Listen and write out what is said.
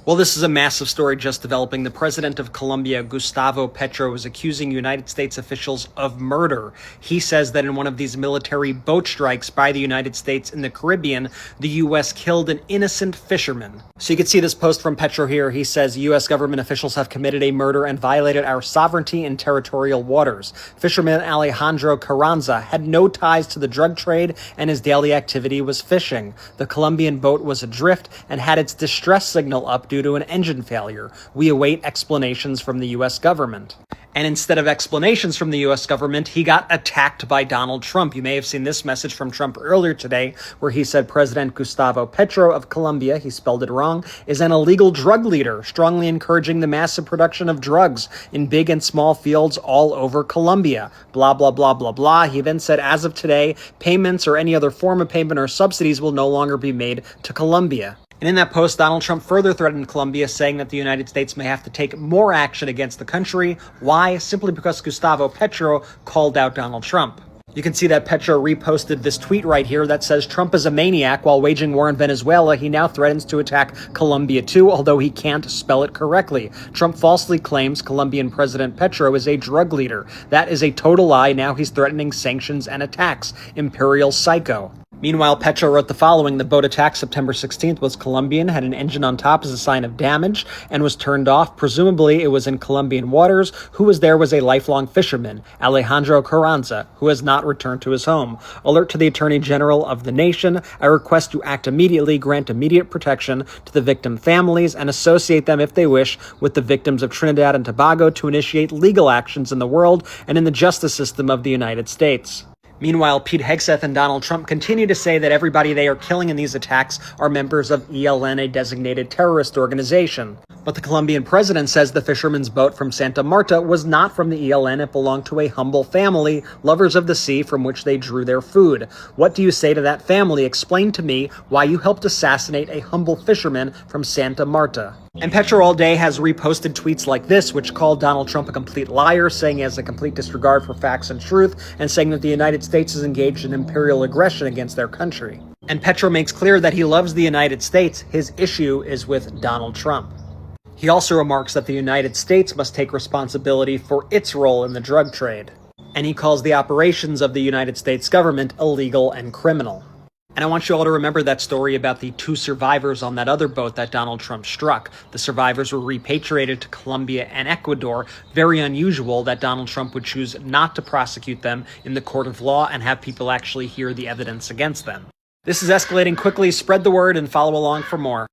Well, this is a massive story just developing. The president of Colombia, Gustavo Petro, is accusing United States officials of murder. He says that in one of these military boat strikes by the United States in the Caribbean, the U.S. killed an innocent fisherman. So you can see this post from Petro here. He says U.S. government officials have committed a murder and violated our sovereignty in territorial waters. Fisherman Alejandro Carranza had no ties to the drug trade, and his daily activity was fishing. The Colombian boat was adrift and had its distress signal up due to an engine failure. We await explanations from the U.S. government. And instead of explanations from the U.S. government, he got attacked by Donald Trump. You may have seen this message from Trump earlier today, where he said President Gustavo Petro of Colombia, he spelled it wrong, is an illegal drug leader, strongly encouraging the massive production of drugs in big and small fields all over Colombia. Blah, blah, blah, blah, blah. He then said, as of today, payments or any other form of payment or subsidies will no longer be made to Colombia. And in that post, Donald Trump further threatened Colombia, saying that the United States may have to take more action against the country. Why? Simply because Gustavo Petro called out Donald Trump. You can see that Petro reposted this tweet right here that says, Trump is a maniac. While waging war in Venezuela, he now threatens to attack Colombia too, although he can't spell it correctly. Trump falsely claims Colombian President Petro is a drug leader. That is a total lie. Now he's threatening sanctions and attacks. Imperial psycho. Meanwhile, Petro wrote the following: the boat attacked September 16th was Colombian, had an engine on top as a sign of damage, and was turned off. Presumably, it was in Colombian waters. Who was there was a lifelong fisherman, Alejandro Carranza, who has not returned to his home. Alert to the Attorney General of the nation. I request to act immediately, grant immediate protection to the victim families, and associate them, if they wish, with the victims of Trinidad and Tobago to initiate legal actions in the world and in the justice system of the United States. Meanwhile, Pete Hegseth and Donald Trump continue to say that everybody they are killing in these attacks are members of ELN, a designated terrorist organization. But the Colombian president says the fisherman's boat from Santa Marta was not from the ELN. It belonged to a humble family, lovers of the sea, from which they drew their food. What do you say to that family? Explain to me why you helped assassinate a humble fisherman from Santa Marta. And Petro all day has reposted tweets like this, which called Donald Trump a complete liar, saying he has a complete disregard for facts and truth, and saying that the United States is engaged in imperial aggression against their country. And Petro makes clear that he loves the United States. His issue is with Donald Trump. He also remarks that the United States must take responsibility for its role in the drug trade. And he calls the operations of the United States government illegal and criminal. And I want you all to remember that story about the 2 survivors on that other boat that Donald Trump struck. The survivors were repatriated to Colombia and Ecuador. Very unusual that Donald Trump would choose not to prosecute them in the court of law and have people actually hear the evidence against them. This is escalating quickly. Spread the word and follow along for more.